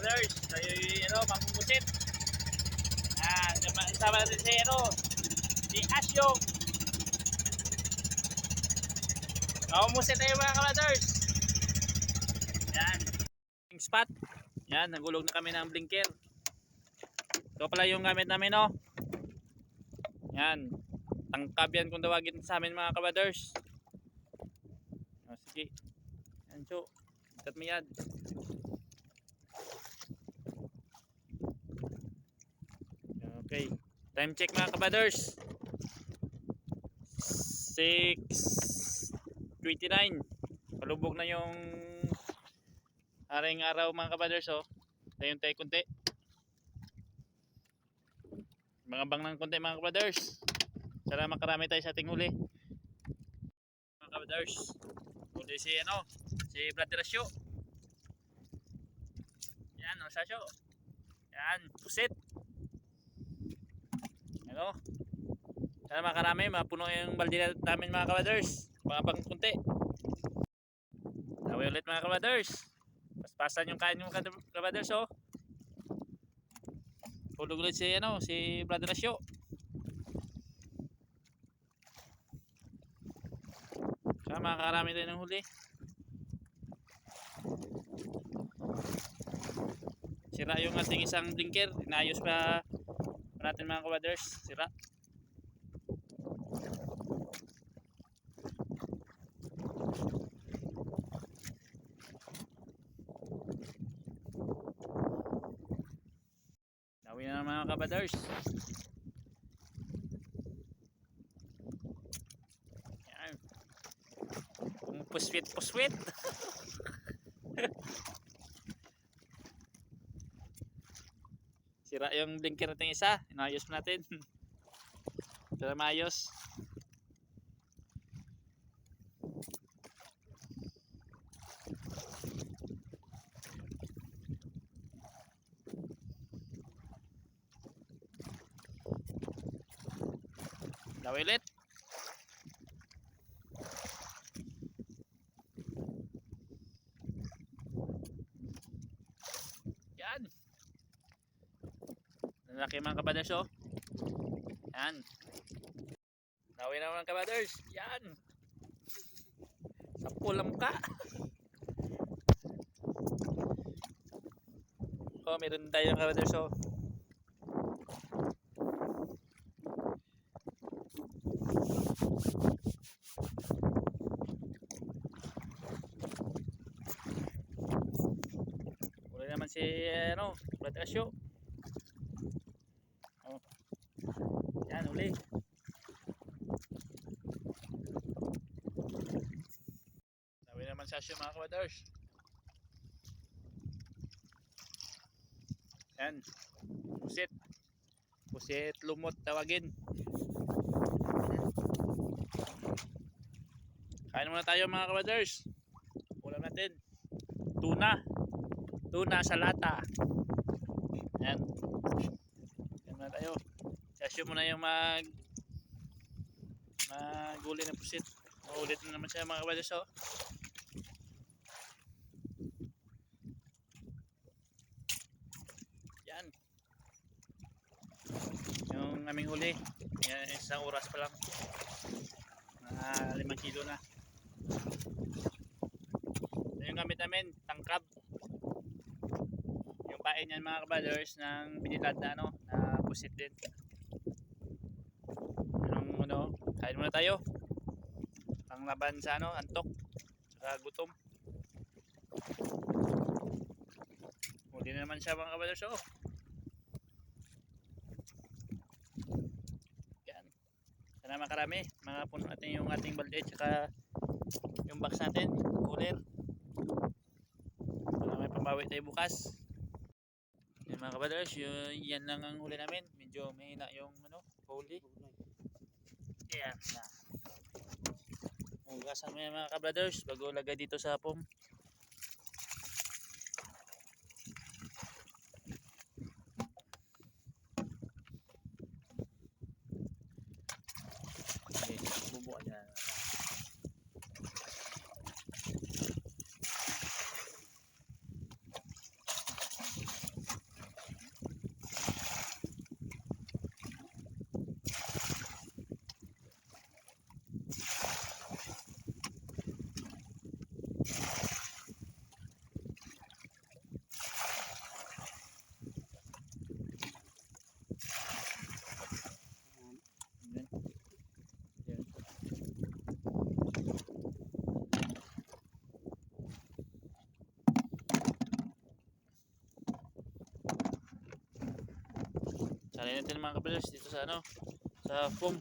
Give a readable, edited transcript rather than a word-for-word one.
brothers. Tayo mamumusit. Sama natin si Asyong. Mamumusit tayo mga brothers. Yan. Spot. Yan, nagulog na kami ng blinker. Ito pala yung gamit namin, no. Yan. Tangkab yan kung tawagin sa amin mga kabaders. Sige. Yan, so. Ikat mo yan. Okay. Time check mga kabaders. 6:29. Palubog na yung aring araw mga kabaders, oh. Tayo tayo kunti. Mga bang ng konti mga kabaders. Sana makarami tayo sa ating huli. Mga kabaders. Huli si Brad Rasyo. Yan, Sasyo. Yan, pusit. Sana makarami, mapuno yung balde namin mga kabaders. Mga bang konti. Tawi ulit mga kabaders. Paspasan yung kain yung kabaders, oh. Hulog ulit si Brad Rasyo. Sana makakarami tayo ng huli. Sira yung ating isang blinker. Inayos pa natin mga kabaders. Sira. Dawi na mga kabaders. Puswit. Sira yung blinker natin isa. Inayos natin. Para maayos. Dawi ulit. Laki mga kabaders, oh. Yan. Dawi naman kabaders. Yan. Sampul lang ka. Oh, meron tayo kabaders, oh. Uli naman si Brad Rasyo. Yan, uli. Dawi naman sa Asyo mga kabaders. Yan. Pusit lumot tawagin. Kain muna tayo mga kabaders. Ulam natin. Tuna sa lata. Yan. Yan muna tayo. Asyo muna yung maguli na pusit. Maulit na naman siya mga kabaders, oh. Yan. Yung aming huli. Yan, isang oras pa lang. 5 kilo na. Yung gamit namin, tangkab. Yung pain yan mga kabaders ng binilad na na pusit din. Kain muna tayo. Panglaban sa antok. Saka gutom. Muli na naman siya mga kabaders, oh. Yan. Sana makarami. Mga puno natin yung ating balde saka yung box natin, cooler. Para may pambawi tayo bukas. Yan mga kabaders, yan lang ang huli namin. Medyo mahina yung huli. Yan na. Hugasan mo yan mga kabrothers bago lagay dito sa pom. Okay, bubuan yan. Salin natin mga kabrothers dito sa ano, sa foam.